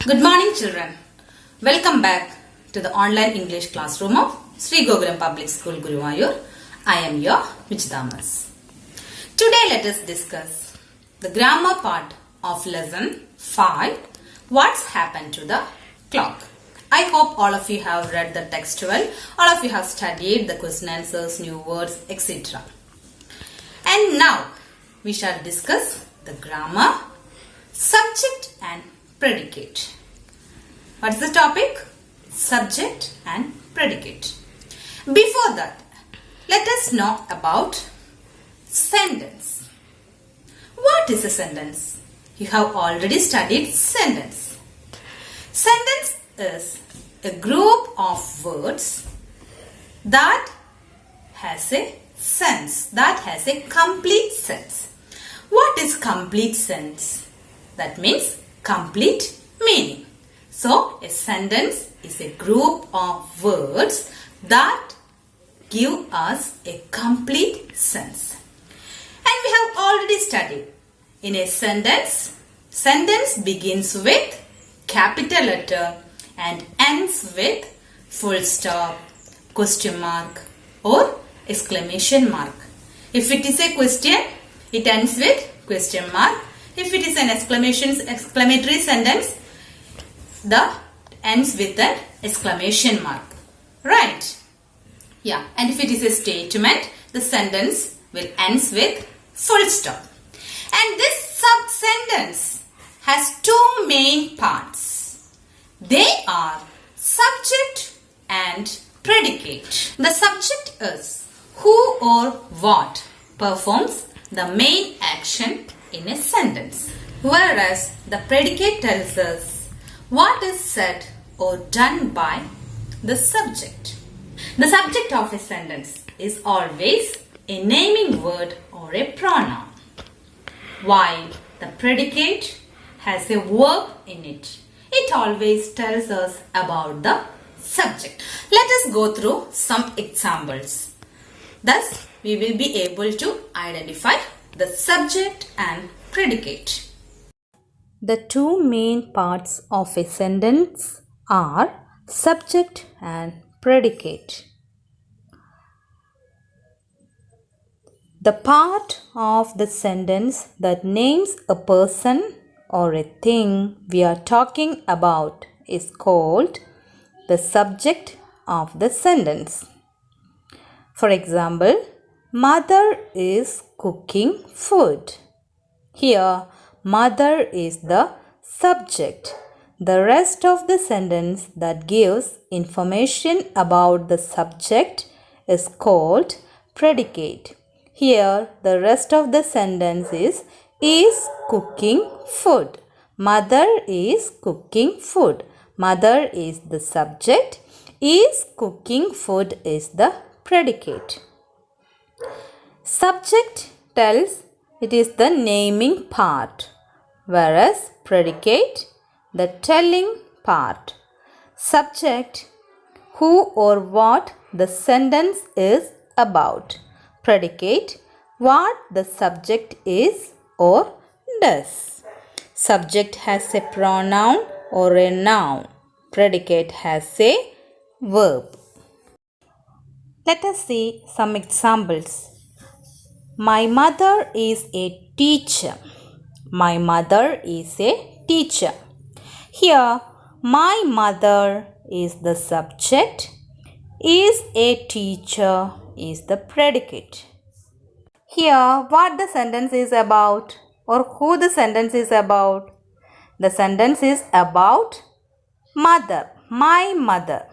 Good morning, children. Welcome back to the online English classroom of Sri Gokulam Public School, Guruvayur. I am your Vichithamas. Today, let us discuss the grammar part of lesson 5. What's happened to the clock? I hope all of you have read the text well. All of you have studied the question answers, new words, etc. And now, we shall discuss the grammar, subject and predicate. What's the topic? Subject and predicate. Before that, let us know about sentence. What is a sentence? You have already studied sentence. Sentence is a group of words that has a sense, that has a complete sense. What is complete sense? That means complete meaning. So, a sentence is a group of words that give us a complete sense. And we have already studied. In a sentence begins with capital letter and ends with full stop, question mark or exclamation mark. If it is a question, it ends with question mark. If it is an exclamatory sentence, the ends with an exclamation mark. Right? Yeah. And if it is a statement, the sentence will ends with full stop. And this sub-sentence has two main parts. They are subject and predicate. The subject is who or what performs the main action in a sentence, whereas the predicate tells us what is said or done by the subject. The subject of a sentence is always a naming word or a pronoun, while the predicate has a verb in it. It always tells us about the subject. Let us go through some examples. Thus, we will be able to identify the subject and predicate. The two main parts of a sentence are subject and predicate. The part of the sentence that names a person or a thing we are talking about is called the subject of the sentence. For example, mother is cooking food. Here, mother is the subject. The rest of the sentence that gives information about the subject is called predicate. Here, the rest of the sentence is cooking food. Mother is cooking food. Mother is the subject. Is cooking food is the predicate. Subject tells it is the naming part, whereas predicate the telling part. Subject who or what the sentence is about. Predicate what the subject is or does. Subject has a pronoun or a noun. Predicate has a verb. Let us see some examples. My mother is a teacher. My mother is a teacher. Here, my mother is the subject. Is a teacher is the predicate. Here, what the sentence is about or who the sentence is about? The sentence is about mother, my mother.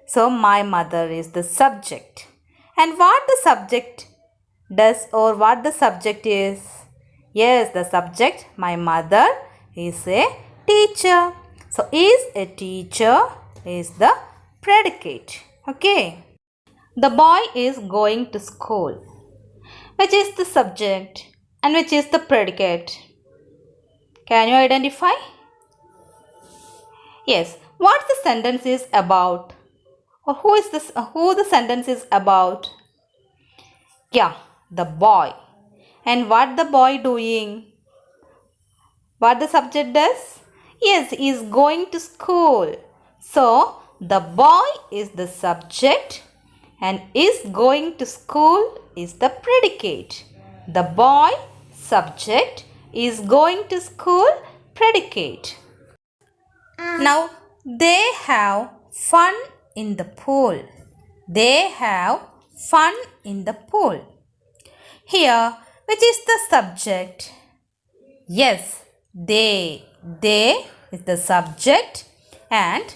So, my mother is the subject. And what the subject does or what the subject is? Yes, the subject, my mother, is a teacher. So, is a teacher is the predicate. Okay. The boy is going to school. Which is the subject and which is the predicate? Can you identify? Yes. What the sentence is about? Or who the sentence is about? Yeah, the boy. And what the boy doing? What the subject does? Yes, he is going to school. So, the boy is the subject and is going to school is the predicate. The boy, subject, is going to school, predicate. Now, they have fun in the pool. They have fun in the pool. Here, which is the subject? Yes, they. They is the subject and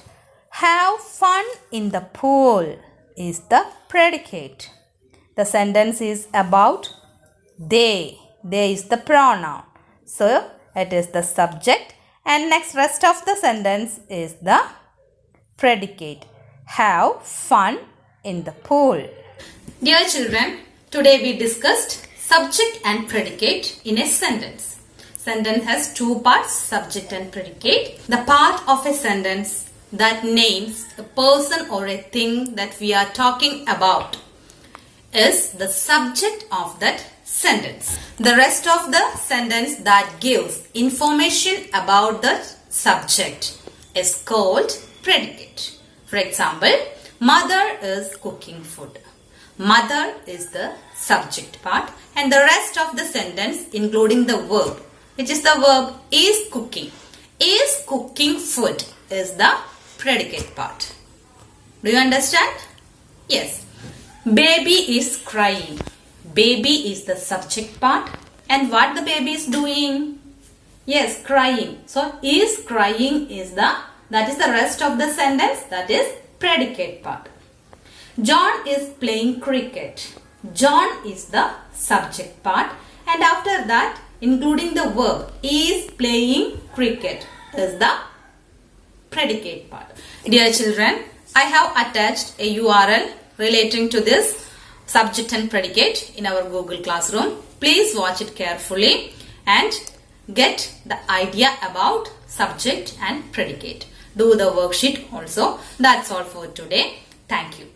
have fun in the pool is the predicate. The sentence is about they. They is the pronoun. So, it is the subject and next rest of the sentence is the predicate. Have fun in the pool. Dear children, today we discussed subject and predicate in a sentence. Sentence has two parts, subject and predicate. The part of a sentence that names a person or a thing that we are talking about is the subject of that sentence. The rest of the sentence that gives information about the subject is called predicate. For example, mother is cooking food. Mother is the subject part and the rest of the sentence including the verb, which is the verb is cooking. Is cooking food is the predicate part. Do you understand? Yes. Baby is crying. Baby is the subject part and what the baby is doing? Yes, crying. So, is crying is that is the rest of the sentence, that is predicate part. John is playing cricket. John is the subject part and after that including the verb is playing cricket is the predicate part. Dear children, I have attached a URL relating to this subject and predicate in our Google Classroom. Please watch it carefully and get the idea about subject and predicate. Do the worksheet also. That's all for today. Thank you.